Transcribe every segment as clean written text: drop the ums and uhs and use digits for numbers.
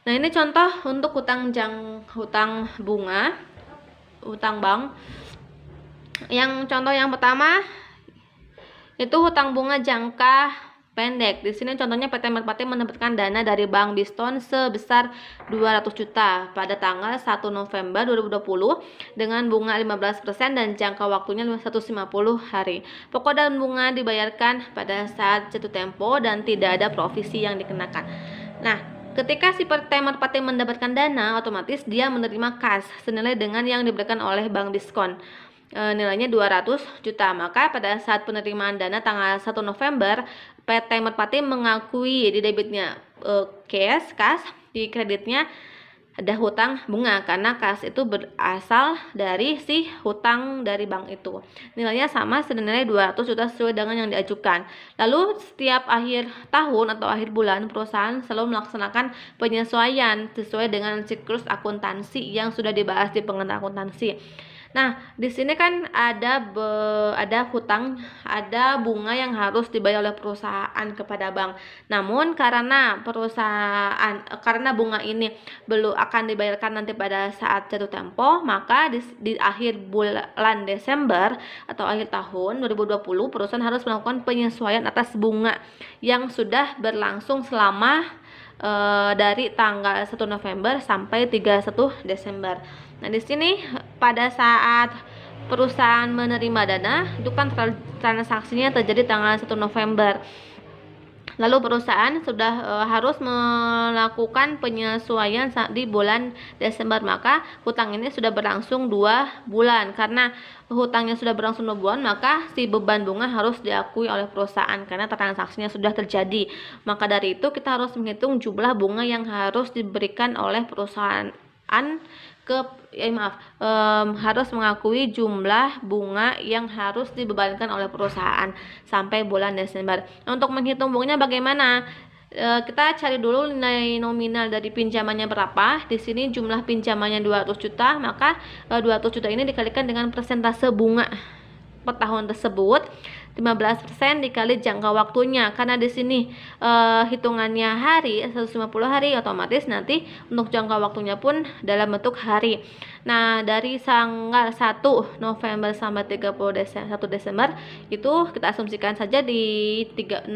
Nah, ini contoh untuk hutang bunga, hutang bank. Yang contoh yang pertama itu hutang bunga jangka pendek. Di sini contohnya PT Merpati mendapatkan dana dari Bank Diskon sebesar 200 juta pada tanggal 1 November 2020 dengan bunga 15% dan jangka waktunya 150 hari. Pokok dan bunga dibayarkan pada saat jatuh tempo dan tidak ada provisi yang dikenakan. Nah, ketika si PT Merpati mendapatkan dana, otomatis dia menerima kas senilai dengan yang diberikan oleh Bank Diskon. Nilainya 200 juta. Maka pada saat penerimaan dana tanggal 1 November, PT Merpati mengakui di debitnya kas, di kreditnya ada hutang bunga karena kas itu berasal dari si hutang dari bank itu. Nilainya sama senilai 200 juta sesuai dengan yang diajukan. Lalu setiap akhir tahun atau akhir bulan perusahaan selalu melaksanakan penyesuaian sesuai dengan siklus akuntansi yang sudah dibahas di pengenal akuntansi. Nah, di sini kan ada hutang, ada bunga yang harus dibayar oleh perusahaan kepada bank. Namun karena bunga ini belum akan dibayarkan nanti pada saat jatuh tempo, maka di akhir bulan Desember atau akhir tahun 2020 perusahaan harus melakukan penyesuaian atas bunga yang sudah berlangsung selama dari tanggal 1 November sampai 31 Desember. Nah, di sini pada saat perusahaan menerima dana, itu kan transaksinya terjadi tanggal 1 November. Lalu perusahaan sudah harus melakukan penyesuaian di bulan Desember, maka hutang ini sudah berlangsung 2 bulan. Karena hutangnya sudah berlangsung 2 bulan, maka si beban bunga harus diakui oleh perusahaan karena transaksinya sudah terjadi. Maka dari itu kita harus menghitung jumlah bunga yang harus diberikan oleh perusahaan harus mengakui jumlah bunga yang harus dibebankan oleh perusahaan sampai bulan Desember. Untuk menghitung bunganya bagaimana? Kita cari dulu nilai nominal dari pinjamannya berapa. Di sini jumlah pinjamannya 200 juta, maka 200 juta ini dikalikan dengan persentase bunga per tahun tersebut. 15% dikali jangka waktunya, karena di sini hitungannya hari 150 hari, otomatis nanti untuk jangka waktunya pun dalam bentuk hari. Nah, dari tanggal 1 November sampai 31 Desember itu kita asumsikan saja di 60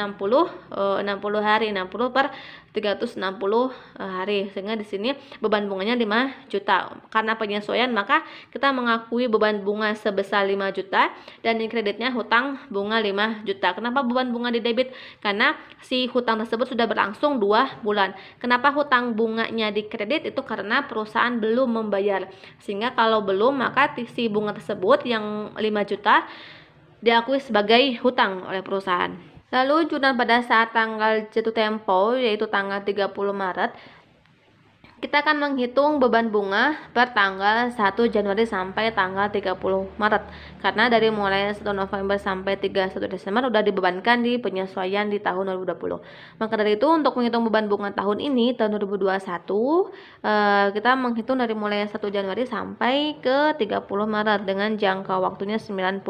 hari, 60 per 360 hari, sehingga di sini beban bunganya 5 juta. Karena penyesuaian, maka kita mengakui beban bunga sebesar 5 juta dan di kreditnya hutang bunga 5 juta. Kenapa beban bunga di debit? Karena si hutang tersebut sudah berlangsung 2 bulan. Kenapa hutang bunganya di kredit? Itu karena perusahaan belum membayar. Sehingga kalau belum, maka si bunga tersebut yang 5 juta diakui sebagai hutang oleh perusahaan. Lalu jurnal pada saat tanggal jatuh tempo, yaitu tanggal 30 Maret, kita akan menghitung beban bunga per tanggal 1 Januari sampai tanggal 30 Maret. Karena dari mulai 1 November sampai 31 Desember sudah dibebankan di penyesuaian di tahun 2020. Maka dari itu untuk menghitung beban bunga tahun ini, tahun 2021, kita menghitung dari mulai 1 Januari sampai ke 30 Maret dengan jangka waktunya 90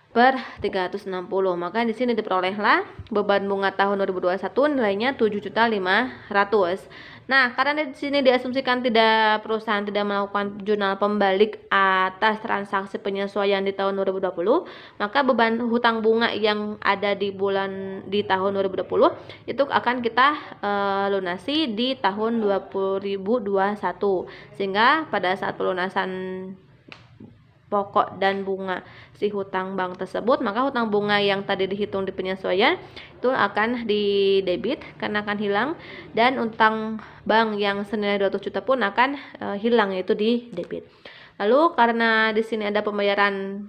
per 360. Maka di sini diperolehlah beban bunga tahun 2021 nilainya 7.500.000. Nah, karena di sini diasumsikan perusahaan tidak melakukan jurnal pembalik atas transaksi penyesuaian di tahun 2020, maka beban hutang bunga yang ada di tahun 2020 itu akan kita lunasi di tahun 2021. Sehingga pada saat pelunasan pokok dan bunga si hutang bank tersebut, maka hutang bunga yang tadi dihitung di penyesuaian itu akan di debit karena akan hilang, dan hutang bank yang senilai 200 juta pun akan hilang, yaitu di debit. Lalu karena di sini ada pembayaran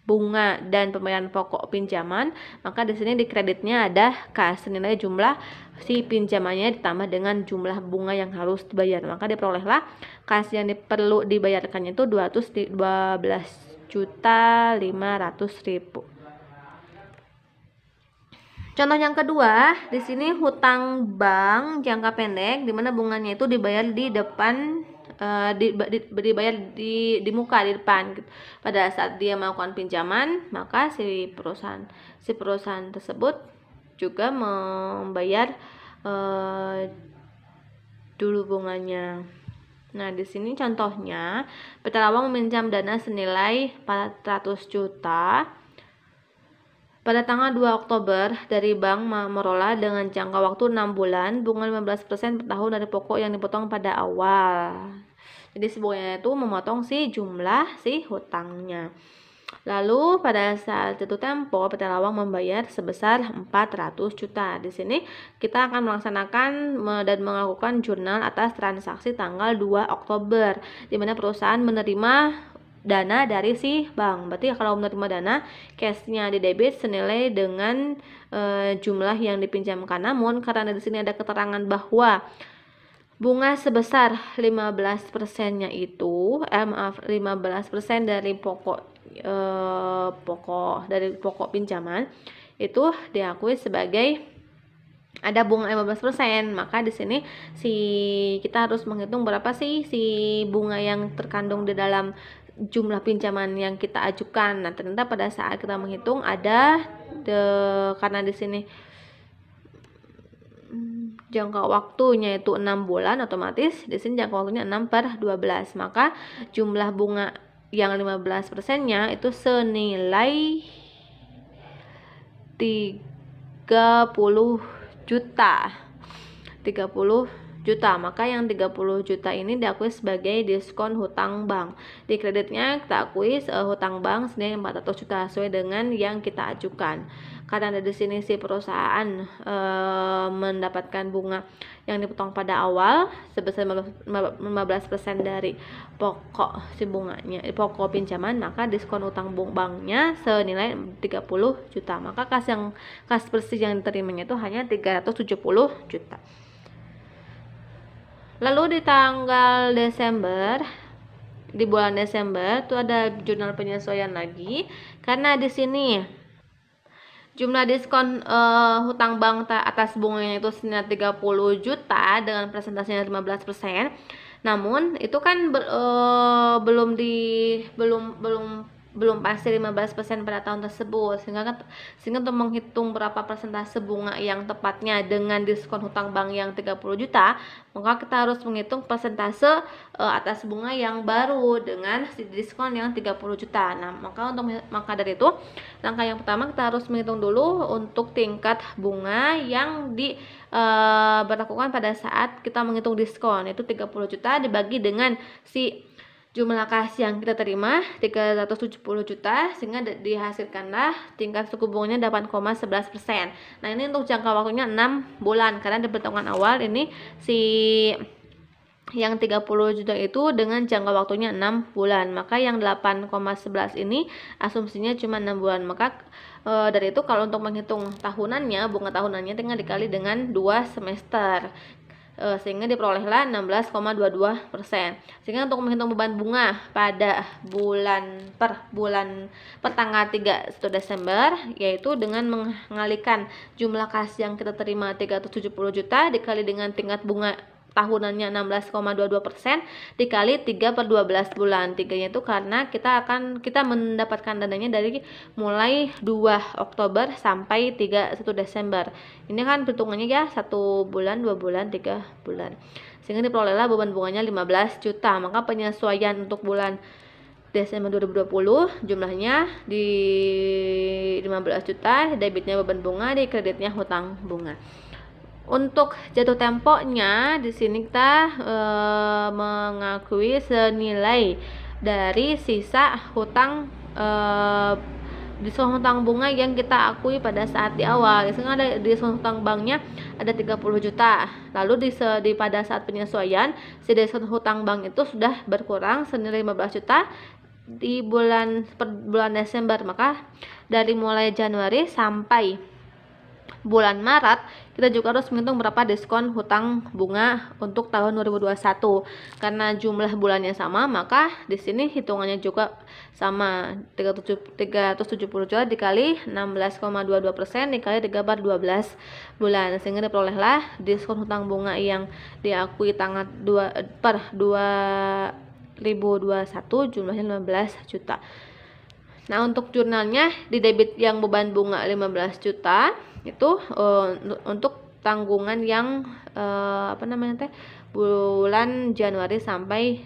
bunga dan pembayaran pokok pinjaman, maka di sini di kreditnya ada kas senilai jumlah si pinjamannya ditambah dengan jumlah bunga yang harus dibayar, maka diperolehlah kas yang perlu dibayarkannya itu 212.500.000. Contoh yang kedua, di sini hutang bank jangka pendek di mana bunganya itu dibayar di depan, dibayar di muka, di depan gitu. Pada saat dia melakukan pinjaman, maka si perusahaan tersebut juga membayar dulu bunganya. Nah, di sini contohnya Peter Lawang meminjam dana senilai 400 juta pada tanggal 2 Oktober dari Bank Morola dengan jangka waktu 6 bulan, bunga 15% per tahun dari pokok yang dipotong pada awal. Jadi si bunganya itu memotong si jumlah si hutangnya. Lalu pada saat jatuh tempo PT Lawang membayar sebesar 400 juta. Di sini kita akan melaksanakan dan melakukan jurnal atas transaksi tanggal 2 Oktober di mana perusahaan menerima dana dari si bank. Berarti kalau menerima dana, cashnya di debit senilai dengan jumlah yang dipinjamkan. Namun karena di sini ada keterangan bahwa bunga sebesar 15%-nya itu 15% dari pokok pinjaman itu diakui sebagai ada bunga 15%. Maka di sini kita harus menghitung berapa sih si bunga yang terkandung di dalam jumlah pinjaman yang kita ajukan. Nah, ternyata pada saat kita menghitung ada karena di sini jangka waktunya itu 6 bulan, otomatis di sini jangka waktunya 6/12. Maka jumlah bunga yang 15%-nya itu senilai 30 juta. Maka yang 30 juta ini diakui sebagai diskon hutang bank. Di kreditnya kita akui hutang bank senilai 400 juta sesuai dengan yang kita ajukan. Karena di sini si perusahaan mendapatkan bunga yang dipotong pada awal sebesar 15% dari pokok si bunganya, pokok pinjaman, maka diskon hutang banknya senilai 30 juta. Maka kas bersih yang diterimanya itu hanya 370 juta. Lalu di tanggal Desember, di bulan Desember itu ada jurnal penyesuaian lagi karena di sini jumlah diskon hutang bank atas bunganya itu senilai 30 juta dengan presentasinya 15%. Namun itu kan belum pasti 15% pada tahun tersebut, sehingga untuk menghitung berapa persentase bunga yang tepatnya dengan diskon hutang bank yang 30 juta, maka kita harus menghitung persentase atas bunga yang baru dengan si diskon yang 30 juta. Nah, maka dari itu langkah yang pertama kita harus menghitung dulu untuk tingkat bunga yang diberlakukan pada saat kita menghitung diskon, itu 30 juta dibagi dengan si jumlah kas yang kita terima 370 juta, sehingga dihasilkanlah tingkat suku bunganya 8,11%. Nah, ini untuk jangka waktunya 6 bulan karena di perhitungan awal ini yang 30 juta itu dengan jangka waktunya 6 bulan. Maka yang 8,11 ini asumsinya cuma 6 bulan. Maka dari itu kalau untuk menghitung tahunannya, bunga tahunannya tinggal dikali dengan 2 semester. Sehingga diperolehlah 16,22%. Sehingga untuk menghitung beban bunga pada per tanggal 31 Desember, yaitu dengan mengalihkan jumlah kas yang kita terima 370 juta dikali dengan tingkat bunga tahunannya 16,22% dikali 3/12 bulan. 3-nya itu karena kita mendapatkan dananya dari mulai 2 Oktober sampai 31 Desember. Ini kan perhitungannya ya 1 bulan, 2 bulan, 3 bulan. Sehingga diperolehlah beban bunganya 15 juta. Maka penyesuaian untuk bulan Desember 2020 jumlahnya di 15 juta, debitnya beban bunga, di kreditnya hutang bunga. Untuk jatuh temponya di sini kita mengakui senilai dari sisa hutang diskon hutang bunga yang kita akui pada saat di awal. Sehingga ada diskon hutang banknya ada 30 juta. Lalu pada saat penyesuaian si diskon hutang bank itu sudah berkurang senilai 15 juta di bulan Desember. Maka dari mulai Januari sampai bulan Maret kita juga harus menghitung berapa diskon hutang bunga untuk tahun 2021. Karena jumlah bulannya sama, maka di sini hitungannya juga sama, 370 juta dikali 16,22% dikali 3/12 bulan, sehingga diperolehlah diskon hutang bunga yang diakui tanggal 2021 jumlahnya 15 juta. Nah, untuk jurnalnya di debit yang beban bunga 15 juta itu untuk tanggungan yang apa namanya teh bulan Januari sampai